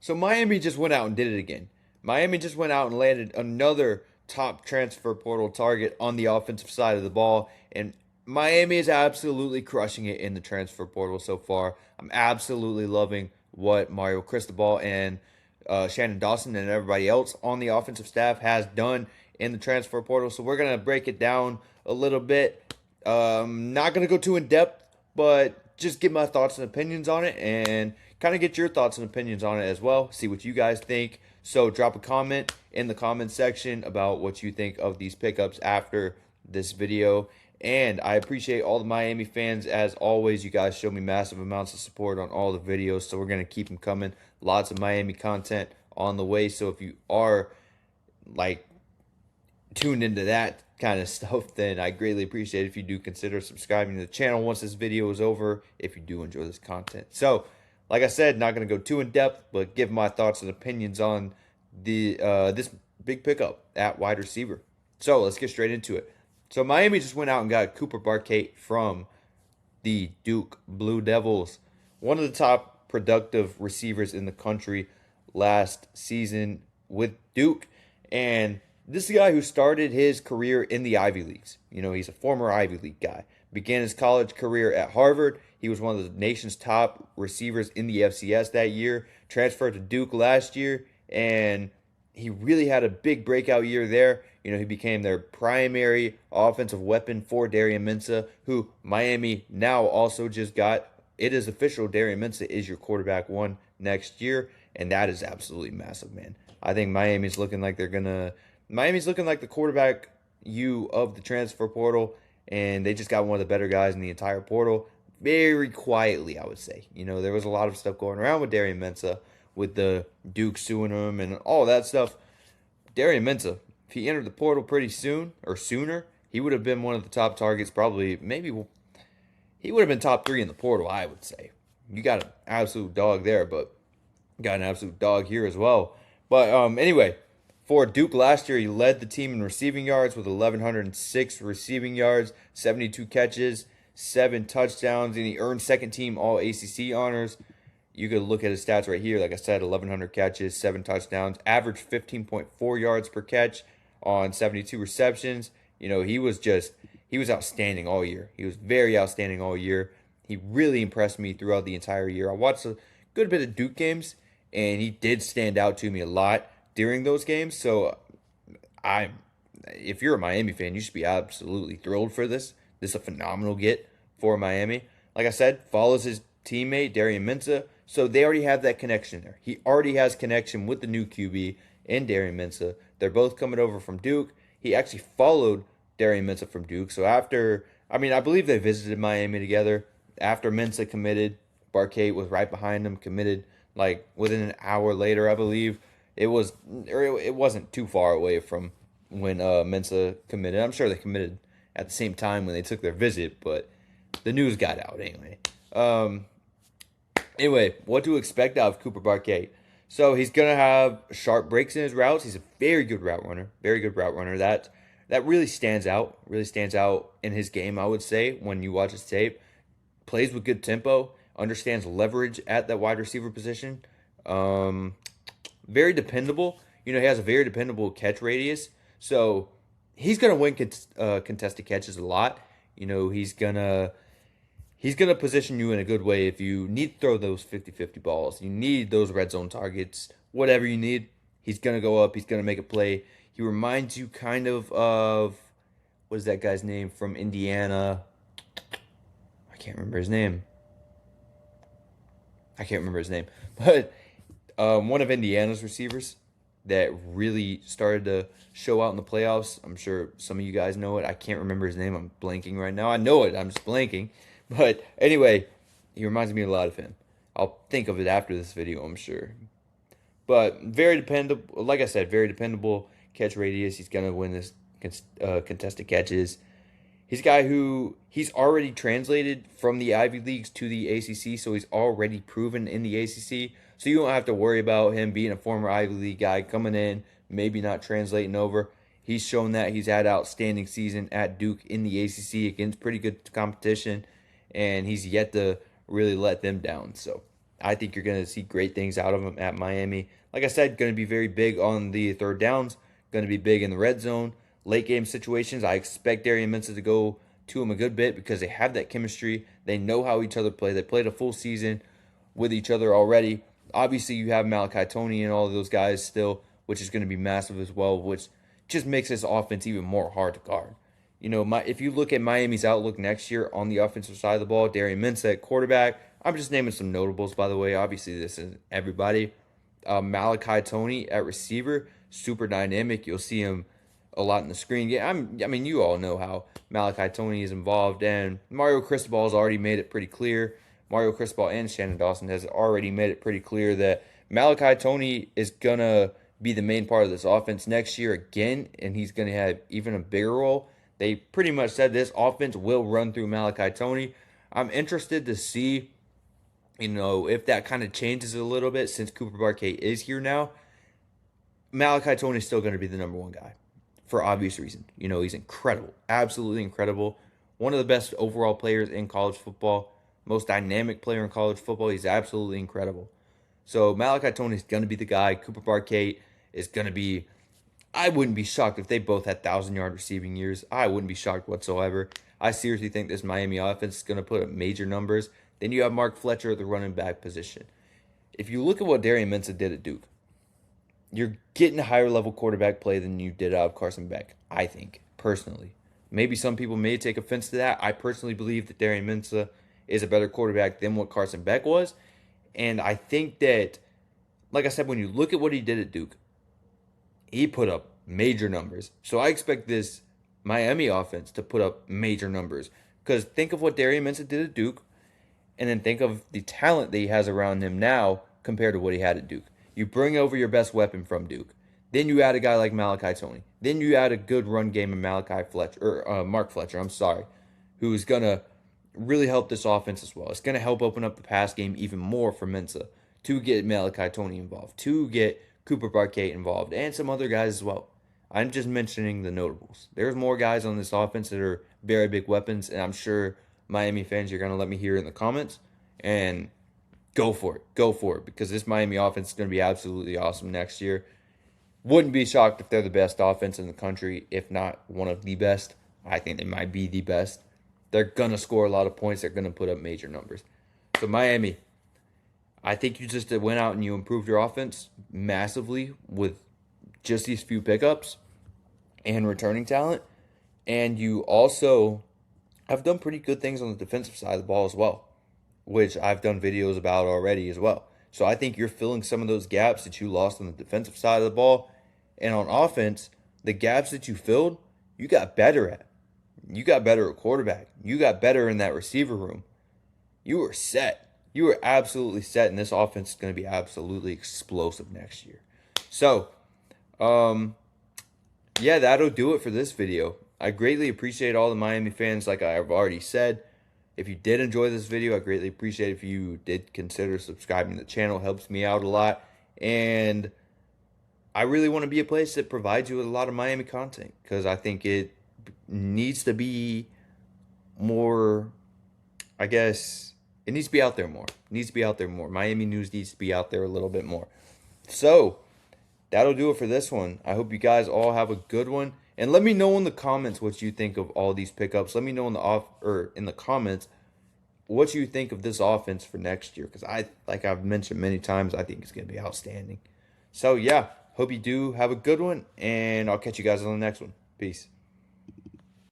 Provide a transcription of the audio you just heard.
So Miami just went out and did it again. Miami just went out and landed another top transfer portal target on the offensive side of the ball. And Miami is absolutely crushing it in the transfer portal so far. I'm absolutely loving what Mario Cristobal and Shannon Dawson and everybody else on the offensive staff has done in the transfer portal. So we're going to break it down a little bit. Not going to go too in depth, but just give my thoughts and opinions on it and kind of get your thoughts and opinions on it as well. See what you guys think. So drop a comment in the comment section about what you think of these pickups after this video. And I appreciate all the Miami fans. As always, you guys show me massive amounts of support on all the videos. So we're going to keep them coming. Lots of Miami content on the way. So if you are like tuned into that kind of stuff, then I greatly appreciate it if you do consider subscribing to the channel once this video is over, if you do enjoy this content. So, like I said, not going to go too in depth, but give my thoughts and opinions on the this big pickup at wide receiver. So let's get straight into it. So Miami just went out and got Cooper Barkate from the Duke Blue Devils, one of the top productive receivers in the country last season with Duke. And this is a guy who started his career in the Ivy Leagues. You know, he's a former Ivy League guy. Began his college career at Harvard. He was one of the nation's top receivers in the FCS that year. Transferred to Duke last year, and he really had a big breakout year there. You know, he became their primary offensive weapon for Darian Mensah, who Miami now also just got. It is official, Darian Mensah is your quarterback one next year, and that is absolutely massive, man. I think Miami's looking like the quarterback U of the transfer portal, and they just got one of the better guys in the entire portal. Very quietly, I would say. You know, there was a lot of stuff going around with Darian Mensah, with the Duke suing him and all that stuff. Darian Mensah, if he entered the portal pretty soon or sooner, he would have been one of the top targets. Probably, maybe he would have been top 3 in the portal, I would say. You got an absolute dog there, but got an absolute dog here as well. But anyway, for Duke last year, he led the team in receiving yards with 1,106 receiving yards, 72 catches, 7 touchdowns, and he earned second team All ACC honors. You could look at his stats right here. Like I said, 1,100 catches, 7 touchdowns, averaged 15.4 yards per catch on 72 receptions. You know, he was outstanding all year. He was very outstanding all year. He really impressed me throughout the entire year. I watched a good bit of Duke games, and he did stand out to me a lot during those games. So if you're a Miami fan, you should be absolutely thrilled for this. This is a phenomenal get for Miami. Like I said, follows his teammate Darian Mensah, so they already have that connection there. He already has connection with the new QB and Darian Mensah. They're both coming over from Duke. He actually followed Darian Mensah from Duke. So I believe they visited Miami together. After Mensah committed, Barkate was right behind him, committed like within an hour later, I believe. It wasn't too far away from when Mensah committed. I'm sure they committed at the same time when they took their visit, but the news got out anyway. Anyway, what to expect out of Cooper Barkate? So he's gonna have sharp breaks in his routes. He's a very good route runner. Very good route runner. That really stands out. Really stands out in his game, I would say, when you watch his tape. Plays with good tempo. Understands leverage at that wide receiver position. Very dependable. You know, he has a very dependable catch radius. So he's gonna win contested catches a lot. You know, he's gonna position you in a good way if you need to throw those 50-50 balls. You need those red zone targets. Whatever you need, he's gonna go up. He's gonna make a play. He reminds you kind of what is that guy's name from Indiana? I can't remember his name. But one of Indiana's receivers that really started to show out in the playoffs. I'm sure some of you guys know it. I can't remember his name. I'm blanking right now. I know it. I'm just blanking. But anyway, he reminds me a lot of him. I'll think of it after this video, I'm sure. But very dependable. Like I said, very dependable catch radius. He's going to win this contested catches. He's a guy who he's already translated from the Ivy Leagues to the ACC, so he's already proven in the ACC. So you don't have to worry about him being a former Ivy League guy coming in, maybe not translating over. He's shown that he's had outstanding season at Duke in the ACC against pretty good competition, and he's yet to really let them down. So I think you're going to see great things out of him at Miami. Like I said, going to be very big on the third downs, going to be big in the red zone, late game situations. I expect Darian Mensah to go to him a good bit because they have that chemistry. They know how each other play. They played a full season with each other already. Obviously, you have Malachi Tony and all of those guys still, which is going to be massive as well, which just makes this offense even more hard to guard. If you look at Miami's outlook next year on the offensive side of the ball, Darian Mensah at quarterback. I'm just naming some notables, by the way. Obviously, this isn't everybody. Malachi Tony at receiver, super dynamic. You'll see him a lot in the screen. Yeah, I mean, you all know how Malachi Tony is involved, and Mario Cristobal has already made it pretty clear. Mario Cristobal and Shannon Dawson has already made it pretty clear that Malachi Tony is gonna be the main part of this offense next year again, and he's gonna have even a bigger role. They pretty much said this offense will run through Malachi Tony. I'm interested to see, if that kind of changes a little bit since Cooper Barkate is here now. Malachi Tony is still going to be the number one guy for obvious reason. He's incredible, absolutely incredible. One of the best overall players in college football, most dynamic player in college football. He's absolutely incredible. So Malachi Tony is going to be the guy. Cooper Barkate is going to be. I wouldn't be shocked if they both had 1,000-yard receiving years. I wouldn't be shocked whatsoever. I seriously think this Miami offense is going to put up major numbers. Then you have Mark Fletcher at the running back position. If you look at what Darian Mensah did at Duke, you're getting a higher level quarterback play than you did out of Carson Beck, I think, personally. Maybe some people may take offense to that. I personally believe that Darian Mensah is a better quarterback than what Carson Beck was. And I think that, like I said, when you look at what he did at Duke, he put up major numbers. So I expect this Miami offense to put up major numbers. Because think of what Darian Mensah did at Duke, and then think of the talent that he has around him now compared to what he had at Duke. You bring over your best weapon from Duke. Then you add a guy like Malachi Tony. Then you add a good run game of Mark Fletcher, who's going to really help this offense as well. It's going to help open up the pass game even more for Mensah to get Malachi Tony involved, to get Cooper Barkate involved, and some other guys as well. I'm just mentioning the notables. There's more guys on this offense that are very big weapons, and I'm sure Miami fans, you're going to let me hear in the comments, and go for it, because this Miami offense is going to be absolutely awesome next year. Wouldn't be shocked if they're the best offense in the country, if not one of the best. I think they might be the best. They're going to score a lot of points. They're going to put up major numbers. So Miami, I think you just went out and you improved your offense massively with just these few pickups and returning talent. And you also have done pretty good things on the defensive side of the ball as well, which I've done videos about already as well. So I think you're filling some of those gaps that you lost on the defensive side of the ball. And on offense, the gaps that you filled, you got better at. You got better at quarterback. You got better in that receiver room. You were set. You were absolutely set, and this offense is going to be absolutely explosive next year. So, yeah, that'll do it for this video. I greatly appreciate all the Miami fans, like I've already said. If you did enjoy this video, I greatly appreciate it if you did consider subscribing to the channel. It helps me out a lot. And I really want to be a place that provides you with a lot of Miami content, because I think it needs to be more, I guess, it needs to be out there more. It needs to be out there more. Miami news needs to be out there a little bit more. So, that'll do it for this one. I hope you guys all have a good one. And let me know in the comments what you think of all these pickups. Let me know in the comments what you think of this offense for next year, because like I've mentioned many times, I think it's going to be outstanding. So yeah, hope you do have a good one, and I'll catch you guys on the next one. Peace.